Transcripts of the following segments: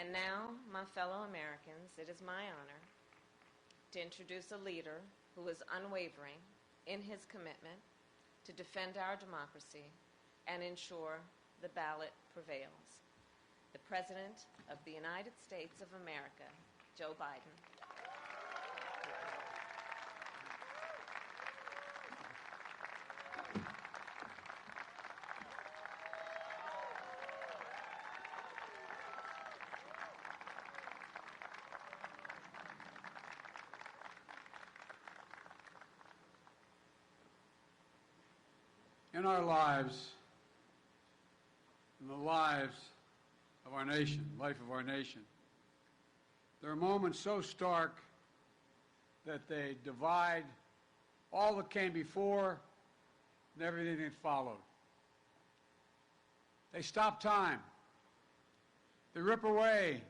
And now, my fellow Americans, it is my honor to introduce a leader who is unwavering in his commitment to defend our democracy and ensure the ballot prevails. The President of the United States of America, Joe Biden. In our lives, in the lives of our nation, life of our nation, there are moments so stark that they divide all that came before and everything that followed. They stop time. They rip away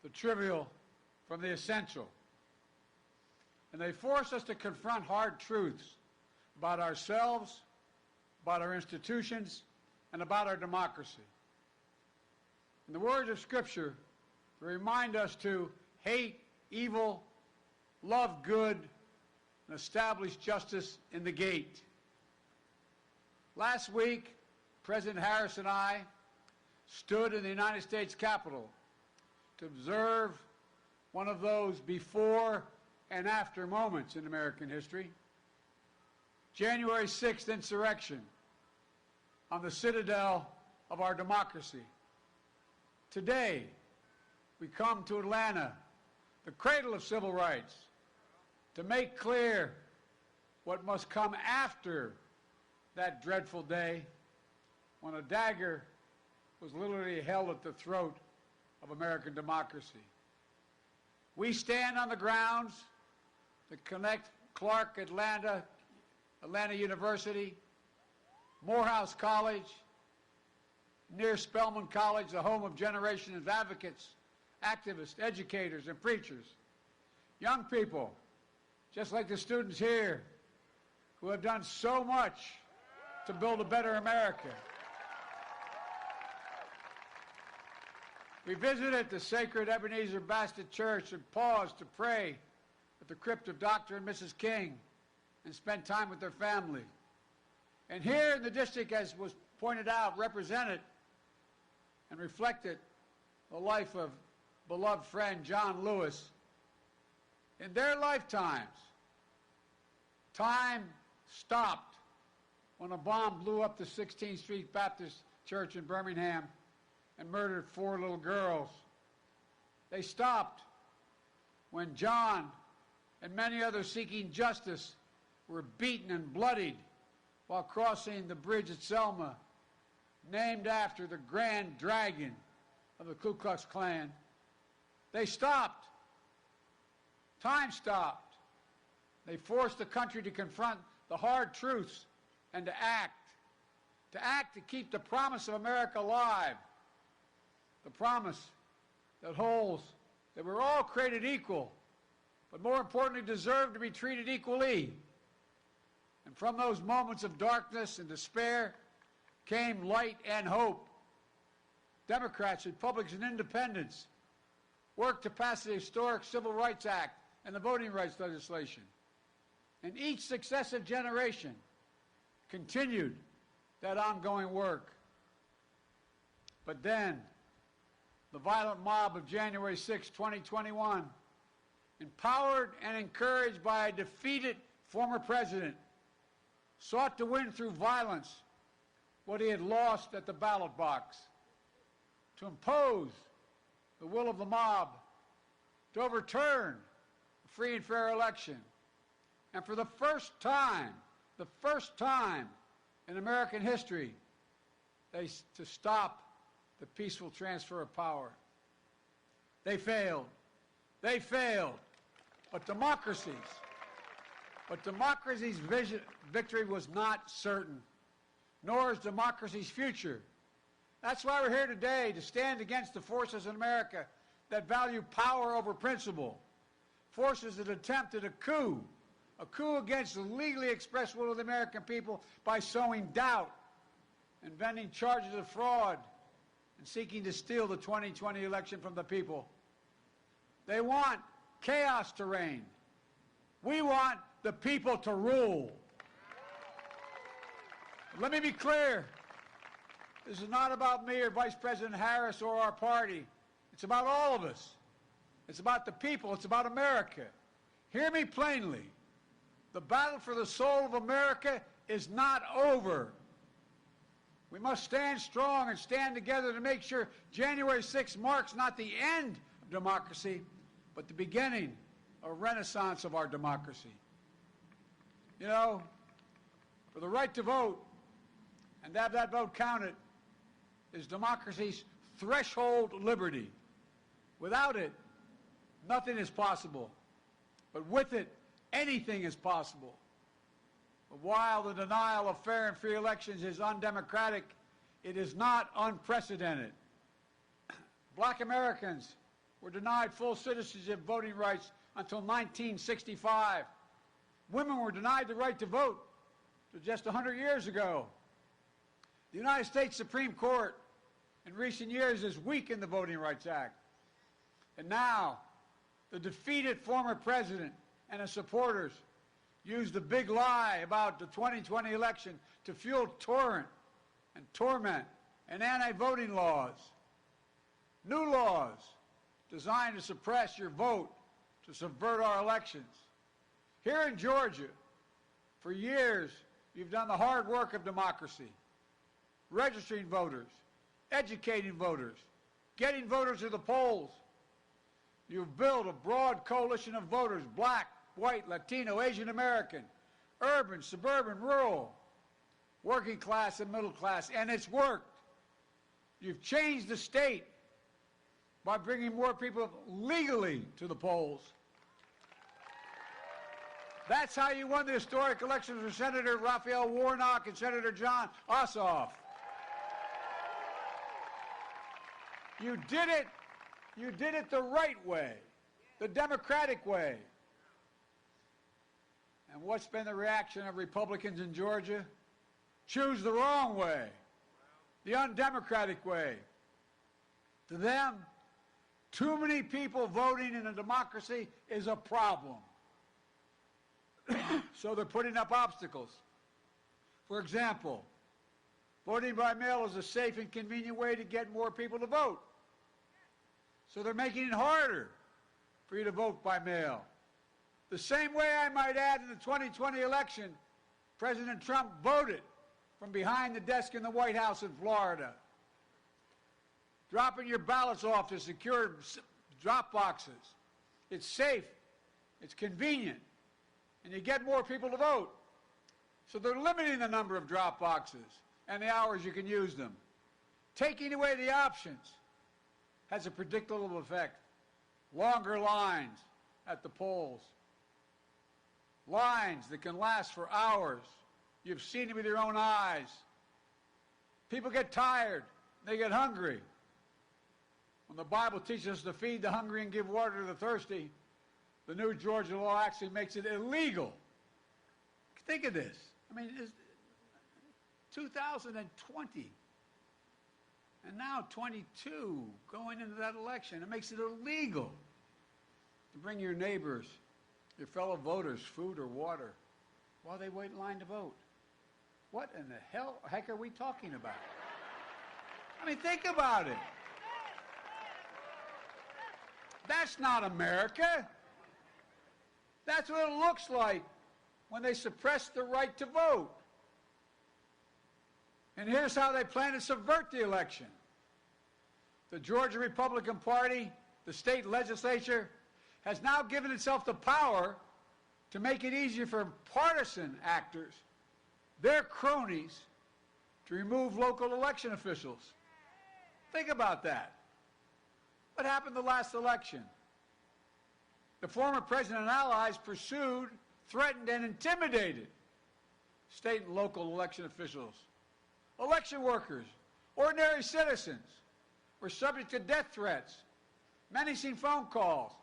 the trivial from the essential. And they force us to confront hard truths about ourselves, about our institutions, and about our democracy. In the words of Scripture, they remind us to hate evil, love good, and establish justice in the gate. Last week, President Harris and I stood in the United States Capitol to observe one of those before and after moments in American history. January 6th insurrection on the citadel of our democracy. Today, we come to Atlanta, the cradle of civil rights, to make clear what must come after that dreadful day when a dagger was literally held at the throat of American democracy. We stand on the grounds that connect Clark, Atlanta University, Morehouse College, near Spelman College, the home of generations of advocates, activists, educators, and preachers. Young people, just like the students here, who have done so much to build a better America. We visited the sacred Ebenezer Baptist Church and paused to pray at the crypt of Dr. and Mrs. King and spent time with their family. And here in the district, as was pointed out, represented and reflected the life of beloved friend John Lewis. In their lifetimes, time stopped when a bomb blew up the 16th Street Baptist Church in Birmingham and murdered 4 little girls. They stopped when John and many others seeking justice were beaten and bloodied while crossing the bridge at Selma, named after the Grand Dragon of the Ku Klux Klan. They stopped. Time stopped. They forced the country to confront the hard truths and to act to keep the promise of America alive, the promise that holds that we're all created equal, but more importantly, deserve to be treated equally. And from those moments of darkness and despair came light and hope. Democrats, Republicans, and Independents worked to pass the historic Civil Rights Act and the voting rights legislation. And each successive generation continued that ongoing work. But then, the violent mob of January 6, 2021, empowered and encouraged by a defeated former president, sought to win through violence what he had lost at the ballot box, to impose the will of the mob, to overturn a free and fair election, and for the first time in American history, to stop the peaceful transfer of power. They failed. They failed. But democracy's victory was not certain, nor is democracy's future. That's why we're here today, to stand against the forces in America that value power over principle, forces that attempted a coup against the legally expressed will of the American people by sowing doubt, inventing charges of fraud, and seeking to steal the 2020 election from the people. They want chaos to reign. We want the people to rule. Let me be clear. This is not about me or Vice President Harris or our party. It's about all of us. It's about the people. It's about America. Hear me plainly. The battle for the soul of America is not over. We must stand strong and stand together to make sure January 6th marks not the end of democracy, but the beginning of a renaissance of our democracy. You know, for the right to vote and to have that vote counted is democracy's threshold liberty. Without it, nothing is possible. But with it, anything is possible. But while the denial of fair and free elections is undemocratic, it is not unprecedented. Black Americans were denied full citizenship voting rights until 1965. Women were denied the right to vote just 100 years ago. The United States Supreme Court in recent years has weakened the Voting Rights Act. And now, the defeated former president and his supporters use the big lie about the 2020 election to fuel torment and anti-voting laws. New laws designed to suppress your vote, to subvert our elections. Here in Georgia, for years, you've done the hard work of democracy, registering voters, educating voters, getting voters to the polls. You've built a broad coalition of voters, black, white, Latino, Asian American, urban, suburban, rural, working class and middle class, and it's worked. You've changed the state by bringing more people legally to the polls. That's how you won the historic elections for Senator Raphael Warnock and Senator John Ossoff. You did it the right way, the democratic way. And what's been the reaction of Republicans in Georgia? Choose the wrong way, the undemocratic way. To them, too many people voting in a democracy is a problem. So they're putting up obstacles. For example, voting by mail is a safe and convenient way to get more people to vote. So they're making it harder for you to vote by mail. The same way, I might add, in the 2020 election, President Trump voted from behind the desk in the White House in Florida, dropping your ballots off to secure drop boxes. It's safe, it's convenient, and you get more people to vote. So they're limiting the number of drop boxes and the hours you can use them. Taking away the options has a predictable effect. Longer lines at the polls. Lines that can last for hours. You've seen it with your own eyes. People get tired. They get hungry. When the Bible teaches us to feed the hungry and give water to the thirsty, the new Georgia law actually makes it illegal. Think of this. I mean, it's 2020. And now 22 going into that election. It makes it illegal to bring your neighbors, your fellow voters, food or water while they wait in line to vote. What in the heck are we talking about? I mean, think about it. That's not America. That's what it looks like when they suppress the right to vote. And here's how they plan to subvert the election. The Georgia Republican Party, the state legislature, has now given itself the power to make it easier for partisan actors, their cronies, to remove local election officials. Think about that. What happened the last election? The former president and allies pursued, threatened, and intimidated state and local election officials. Election workers, ordinary citizens, were subject to death threats, menacing phone calls,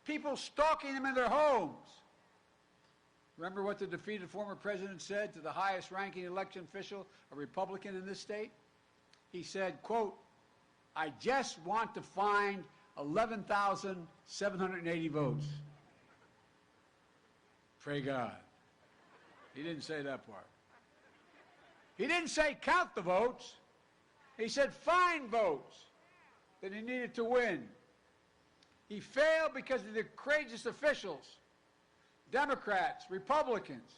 people stalking them in their homes. Remember what the defeated former president said to the highest ranking election official, a Republican in this state? He said, quote, I just want to find 11,780 votes. Pray God. He didn't say that part. He didn't say count the votes. He said find votes that he needed to win. He failed because of the courageous officials, Democrats, Republicans,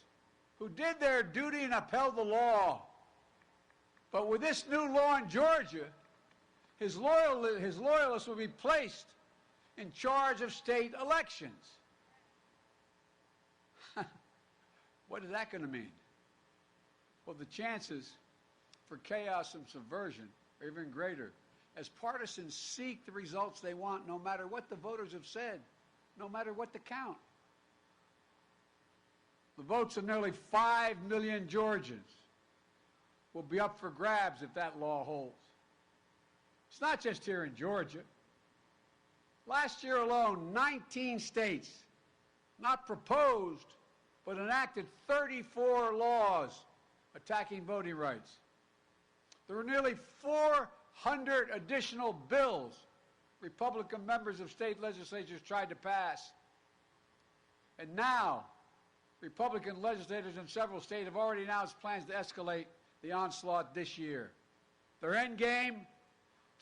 who did their duty and upheld the law. But with this new law in Georgia, his loyalists will be placed in charge of state elections. What is that going to mean? Well, the chances for chaos and subversion are even greater, as partisans seek the results they want no matter what the voters have said, no matter what the count. The votes of nearly 5 million Georgians will be up for grabs if that law holds. It's not just here in Georgia. Last year alone, 19 states, not proposed, but enacted 34 laws attacking voting rights. There were nearly 400 additional bills Republican members of state legislatures tried to pass. And now, Republican legislators in several states have already announced plans to escalate the onslaught this year. Their end game?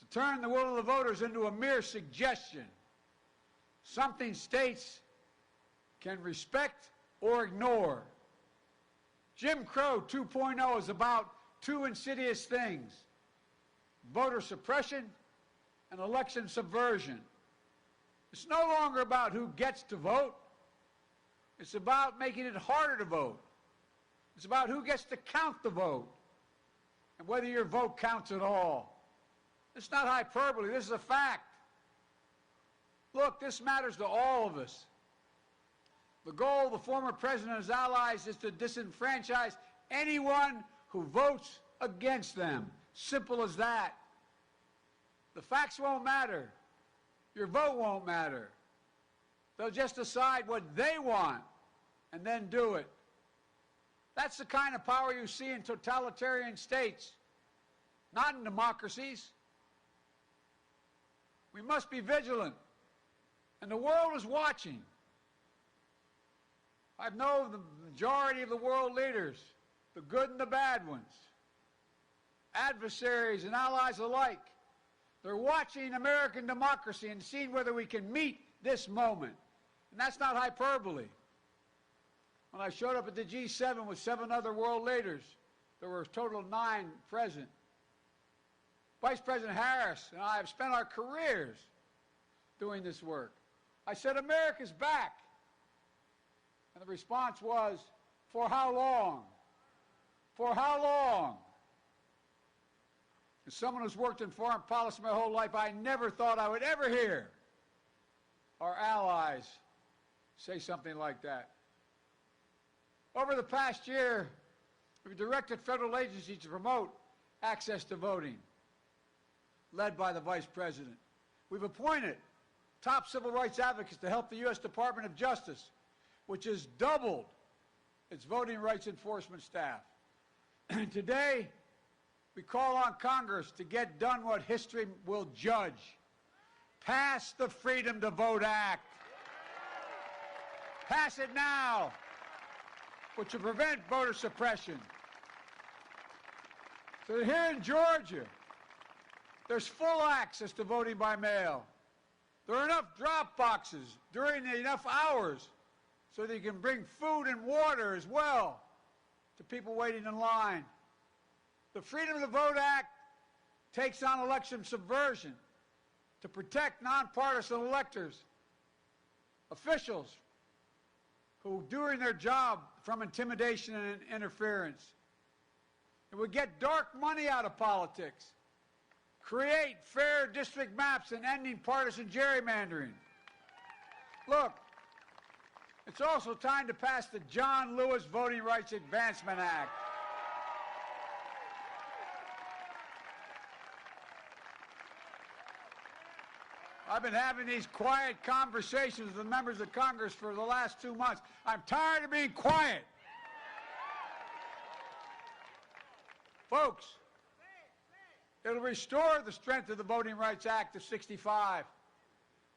To turn the will of the voters into a mere suggestion, something states can respect or ignore. Jim Crow 2.0 is about two insidious things: voter suppression and election subversion. It's no longer about who gets to vote. It's about making it harder to vote. It's about who gets to count the vote and whether your vote counts at all. It's not hyperbole. This is a fact. Look, this matters to all of us. The goal of the former president and his allies is to disenfranchise anyone who votes against them. Simple as that. The facts won't matter. Your vote won't matter. They'll just decide what they want and then do it. That's the kind of power you see in totalitarian states, not in democracies. We must be vigilant, and the world is watching. I know the majority of the world leaders, the good and the bad ones, adversaries and allies alike. They're watching American democracy and seeing whether we can meet this moment. And that's not hyperbole. When I showed up at the G7 with 7 other world leaders, there were a total of 9 present. Vice President Harris and I have spent our careers doing this work. I said, America's back. And the response was, for how long? For how long? As someone who's worked in foreign policy my whole life, I never thought I would ever hear our allies say something like that. Over the past year, we've directed federal agencies to promote access to voting, led by the Vice President. We've appointed top civil rights advocates to help the U.S. Department of Justice, which has doubled its voting rights enforcement staff. Today, we call on Congress to get done what history will judge. Pass the Freedom to Vote Act. Pass it now, which will prevent voter suppression. So here in Georgia, there's full access to voting by mail. There are enough drop boxes during enough hours so that you can bring food and water as well to people waiting in line. The Freedom to Vote Act takes on election subversion to protect nonpartisan electors, officials who are doing their job from intimidation and interference. It would get dark money out of politics, create fair district maps, and ending partisan gerrymandering. Look, it's also time to pass the John Lewis Voting Rights Advancement Act. I've been having these quiet conversations with the members of Congress for the last 2 months. I'm tired of being quiet. Folks, It'll restore the strength of the Voting Rights Act of '65,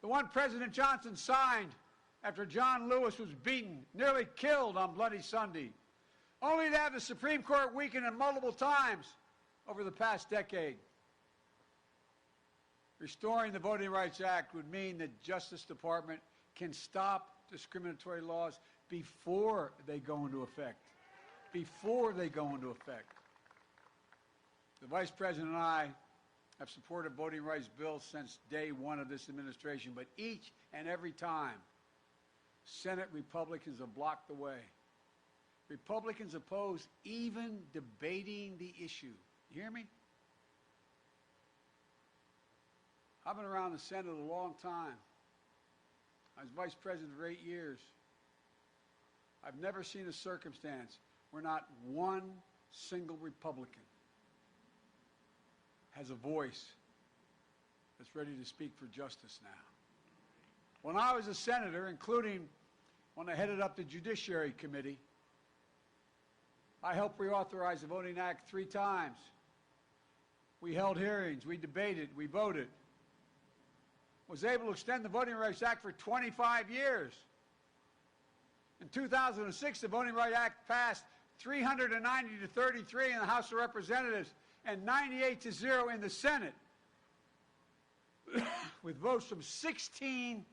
the one President Johnson signed after John Lewis was beaten, nearly killed on Bloody Sunday, only to have the Supreme Court weakened it multiple times over the past decade. Restoring the Voting Rights Act would mean the Justice Department can stop discriminatory laws before they go into effect. Before they go into effect. The Vice President and I have supported voting rights bills since day one of this administration, but each and every time, Senate Republicans have blocked the way. Republicans oppose even debating the issue. You hear me? I've been around the Senate a long time. I was vice president for 8 years. I've never seen a circumstance where not one single Republican has a voice that's ready to speak for justice now. When I was a senator, including when I headed up the Judiciary Committee, I helped reauthorize the Voting Act 3 times. We held hearings, we debated, we voted. Was able to extend the Voting Rights Act for 25 years. In 2006, the Voting Rights Act passed 390 to 33 in the House of Representatives and 98 to 0 in the Senate, with votes from 16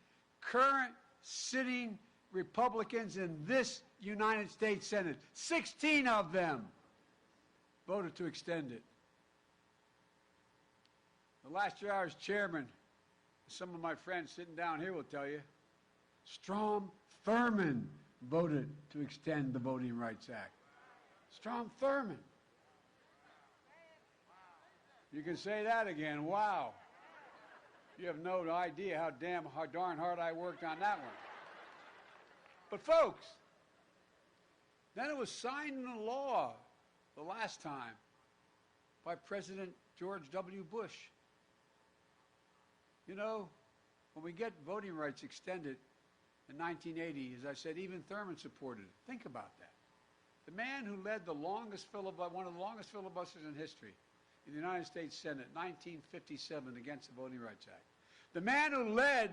current sitting Republicans in this United States Senate. 16 of them voted to extend it. The last year I was chairman, some of my friends sitting down here will tell you, Strom Thurmond voted to extend the Voting Rights Act. Strom Thurmond. You can say that again. Wow. You have no idea how darn hard I worked on that one. But folks, then it was signed into law the last time by President George W. Bush. You know, when we get voting rights extended in 1980, as I said, even Thurmond supported it. Think about that. The man who led the longest one of the longest filibusters in history in the United States Senate, 1957, against the Voting Rights Act. The man who led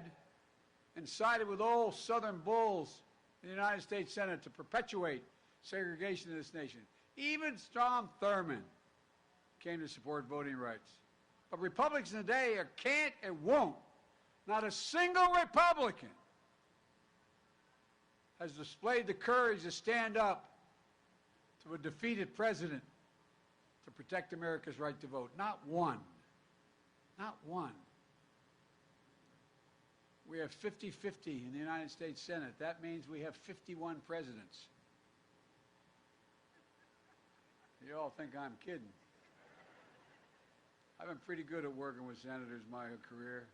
and sided with old Southern bulls in the United States Senate to perpetuate segregation in this nation. Even Strom Thurmond came to support voting rights. But Republicans today can't and won't. Not a single Republican has displayed the courage to stand up to a defeated president to protect America's right to vote. Not one. Not one. We have 50-50 in the United States Senate. That means we have 51 presidents. You all think I'm kidding. I've been pretty good at working with senators my career,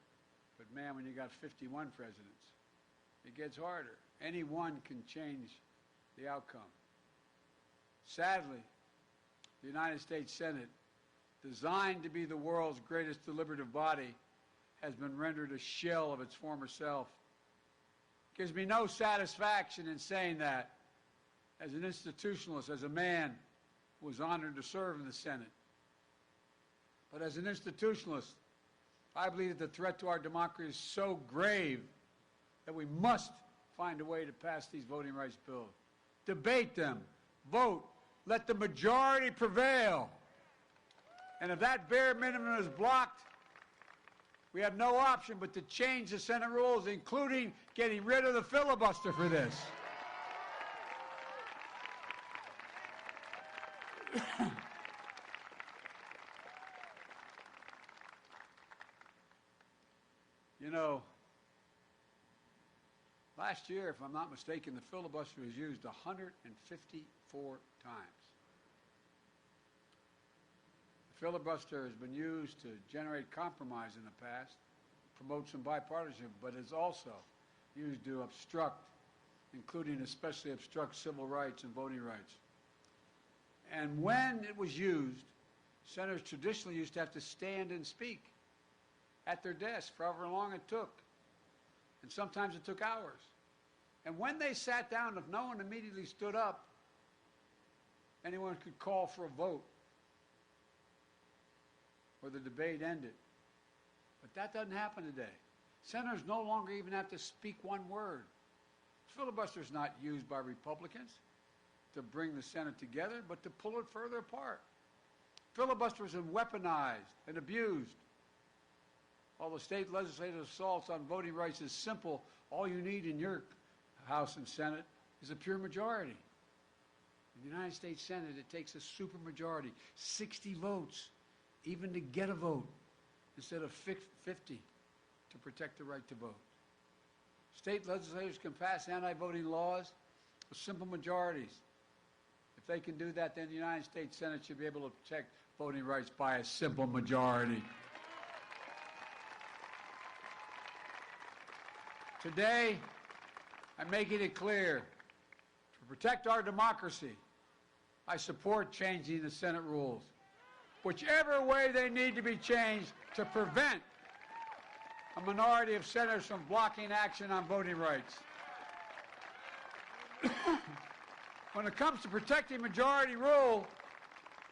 but man, when you got 51 presidents, it gets harder. Any one can change the outcome. Sadly, the United States Senate, designed to be the world's greatest deliberative body, has been rendered a shell of its former self. It gives me no satisfaction in saying that as an institutionalist, as a man who was honored to serve in the Senate. But as an institutionalist, I believe that the threat to our democracy is so grave that we must find a way to pass these voting rights bills. Debate them, vote, let the majority prevail. And if that bare minimum is blocked, we have no option but to change the Senate rules, including getting rid of the filibuster for this. You know, last year, if I'm not mistaken, the filibuster was used 154 times. The filibuster has been used to generate compromise in the past, promote some bipartisanship, but is also used to obstruct, including especially obstruct civil rights and voting rights. And when it was used, senators traditionally used to have to stand and speak at their desk for however long it took. And sometimes it took hours. And when they sat down, if no one immediately stood up, anyone could call for a vote or the debate ended. But that doesn't happen today. Senators no longer even have to speak one word. Filibuster is not used by Republicans to bring the Senate together, but to pull it further apart. Filibusters are weaponized and abused. While the state legislative assaults on voting rights is simple, all you need in your House and Senate is a pure majority. In the United States Senate, it takes a supermajority, 60 votes, even to get a vote, instead of 50 to protect the right to vote. State legislators can pass anti-voting laws with simple majorities. If they can do that, then the United States Senate should be able to protect voting rights by a simple majority. Today, I'm making it clear, to protect our democracy, I support changing the Senate rules, whichever way they need to be changed to prevent a minority of senators from blocking action on voting rights. When it comes to protecting majority rule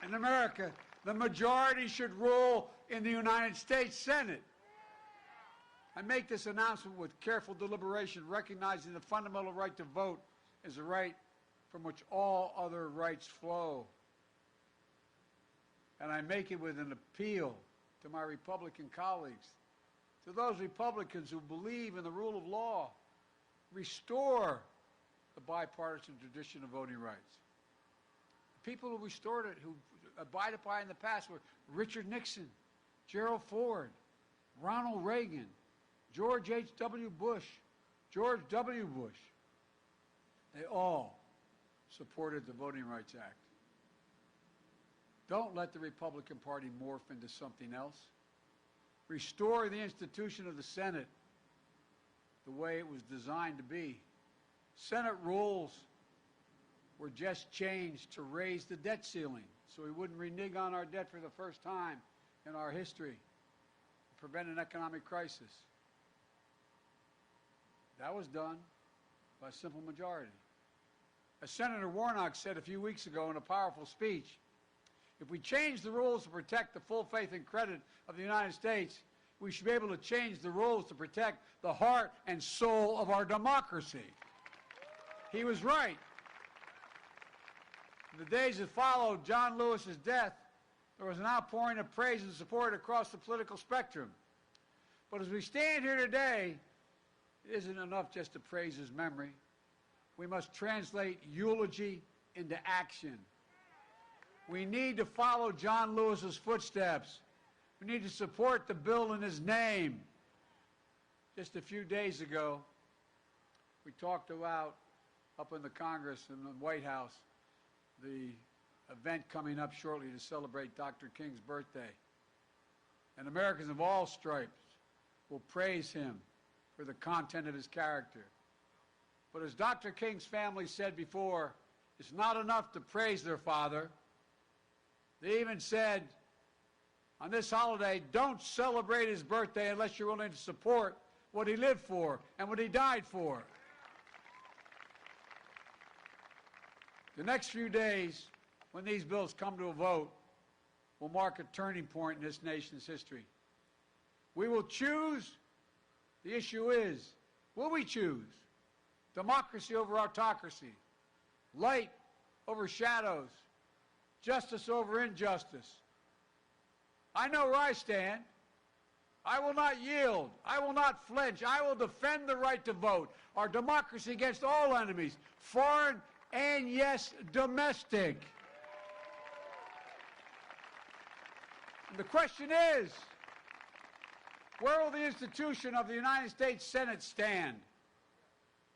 in America, the majority should rule in the United States Senate. I make this announcement with careful deliberation, recognizing the fundamental right to vote is a right from which all other rights flow. And I make it with an appeal to my Republican colleagues, to those Republicans who believe in the rule of law, restore the bipartisan tradition of voting rights. The people who restored it, who abided by it in the past were Richard Nixon, Gerald Ford, Ronald Reagan, George H.W. Bush, George W. Bush. They all supported the Voting Rights Act. Don't let the Republican Party morph into something else. Restore the institution of the Senate the way it was designed to be. Senate rules were just changed to raise the debt ceiling so we wouldn't renege on our debt for the first time in our history and prevent an economic crisis. That was done by a simple majority. As Senator Warnock said a few weeks ago in a powerful speech, if we change the rules to protect the full faith and credit of the United States, we should be able to change the rules to protect the heart and soul of our democracy. He was right. In the days that followed John Lewis's death, there was an outpouring of praise and support across the political spectrum. But as we stand here today, it isn't enough just to praise his memory. We must translate eulogy into action. We need to follow John Lewis's footsteps. We need to support the bill in his name. Just a few days ago, we talked about, up in the Congress and the White House, the event coming up shortly to celebrate Dr. King's birthday. And Americans of all stripes will praise him for the content of his character. But as Dr. King's family said before, it's not enough to praise their father. They even said, on this holiday, don't celebrate his birthday unless you're willing to support what he lived for and what he died for. The next few days, when these bills come to a vote, will mark a turning point in this nation's history. We will choose. The issue is, will we choose democracy over autocracy, light over shadows, justice over injustice? I know where I stand. I will not yield. I will not flinch. I will defend the right to vote, our democracy against all enemies, foreign and, yes, domestic. And the question is, where will the institution of the United States Senate stand?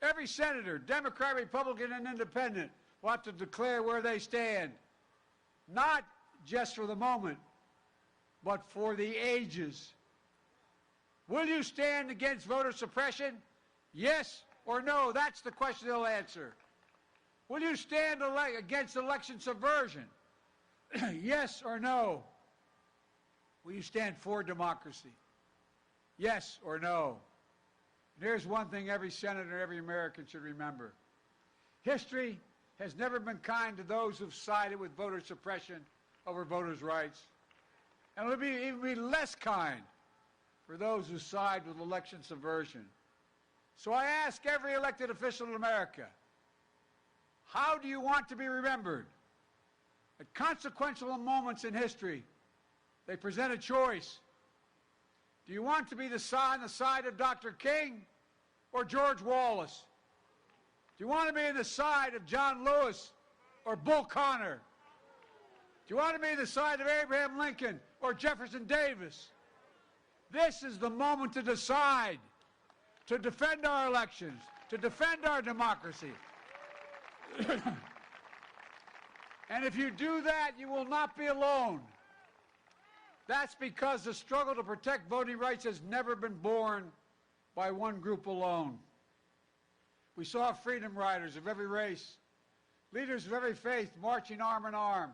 Every senator, Democrat, Republican, and Independent, will have to declare where they stand, not just for the moment, but for the ages. Will you stand against voter suppression? Yes or no? That's the question they'll answer. Will you stand against election subversion? Yes or no? Will you stand for democracy? Yes or no? And here's one thing every senator, every American should remember. History has never been kind to those who've sided with voter suppression over voters' rights. And it'll be even be less kind for those who side with election subversion. So I ask every elected official in America, how do you want to be remembered? At consequential moments in history, they present a choice. Do you want to be on the side of Dr. King or George Wallace? Do you want to be on the side of John Lewis or Bull Connor? Do you want to be on the side of Abraham Lincoln or Jefferson Davis? This is the moment to decide, to defend our elections, to defend our democracy. And if you do that, you will not be alone. That's because the struggle to protect voting rights has never been born by one group alone. We saw freedom riders of every race, leaders of every faith marching arm in arm,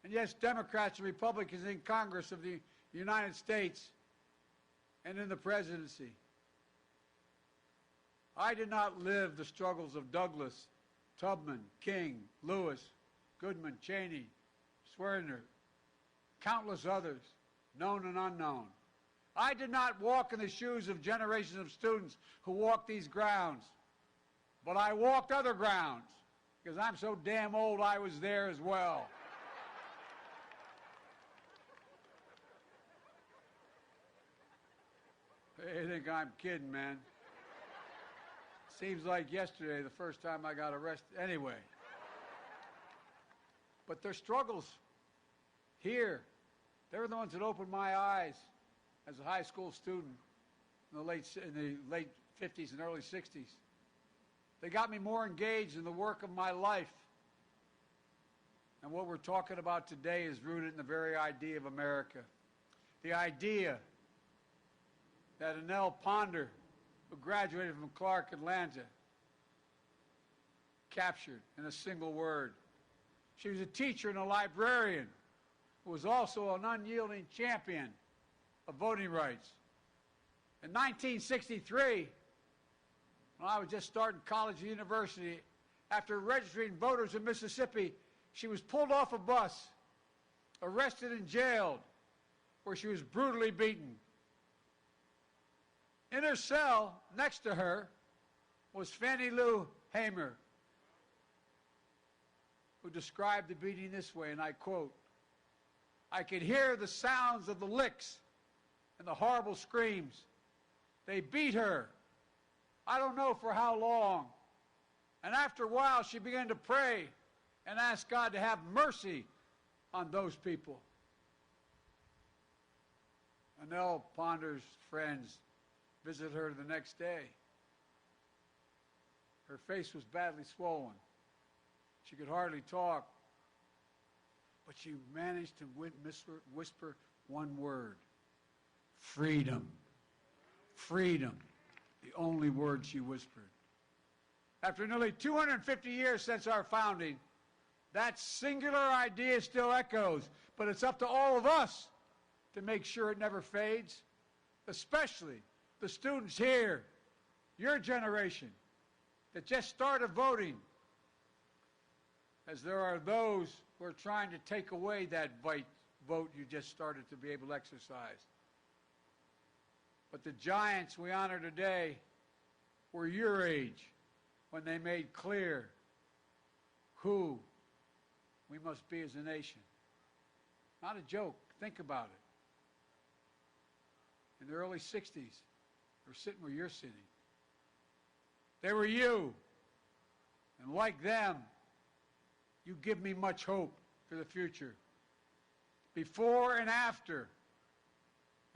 and yes, Democrats and Republicans in Congress of the United States and in the presidency. I did not live the struggles of Douglas, Tubman, King, Lewis, Goodman, Cheney, Swerner, countless others, known and unknown. I did not walk in the shoes of generations of students who walked these grounds, but I walked other grounds because I'm so damn old I was there as well. They think I'm kidding, man. Seems like yesterday, the first time I got arrested. Anyway. But their struggles here, they were the ones that opened my eyes as a high school student in the late 50s and early 60s. They got me more engaged in the work of my life. And what we're talking about today is rooted in the very idea of America. The idea that Annelle Ponder, who graduated from Clark Atlanta, captured in a single word. She was a teacher and a librarian who was also an unyielding champion of voting rights. In 1963, when I was just starting college and university, after registering voters in Mississippi, she was pulled off a bus, arrested and jailed, where she was brutally beaten. In her cell, next to her, was Fannie Lou Hamer, who described the beating this way, and I quote, "I could hear the sounds of the licks and the horrible screams. They beat her. I don't know for how long. And after a while, she began to pray and ask God to have mercy on those people." Annelle Ponder's friends visited her the next day. Her face was badly swollen. She could hardly talk. But she managed to whisper one word: freedom. Freedom. The only word she whispered. After nearly 250 years since our founding, that singular idea still echoes, but it's up to all of us to make sure it never fades, especially the students here, your generation, that just started voting, as there are those who are trying to take away that vote you just started to be able to exercise. But the giants we honor today were your age when they made clear who we must be as a nation. Not a joke. Think about it. In the early 60s, they were sitting where you're sitting. They were you. And like them, you give me much hope for the future. Before and after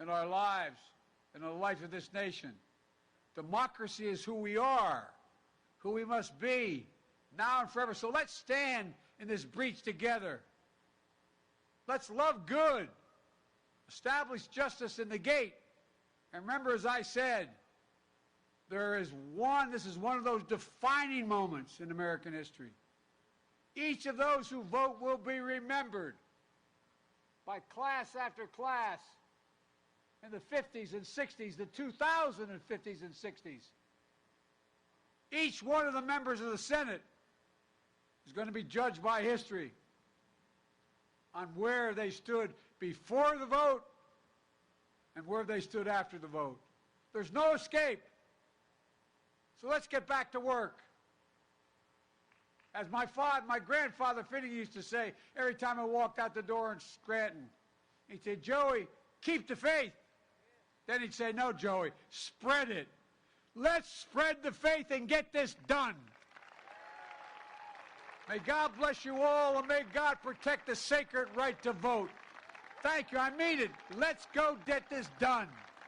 in our lives, in the life of this nation, democracy is who we are, who we must be, now and forever. So let's stand in this breach together. Let's love good, establish justice in the gate. And remember, as I said, this is one of those defining moments in American history. Each of those who vote will be remembered by class after class in the 50s and 60s, the 2050s and 60s. Each one of the members of the Senate is going to be judged by history on where they stood before the vote and where they stood after the vote. There's no escape. So let's get back to work. As my grandfather Finney used to say every time I walked out the door in Scranton, he'd say, Joey, keep the faith. Then he'd say, no, Joey, spread it. Let's spread the faith and get this done. May God bless you all, and may God protect the sacred right to vote. Thank you. I mean it. Let's go get this done.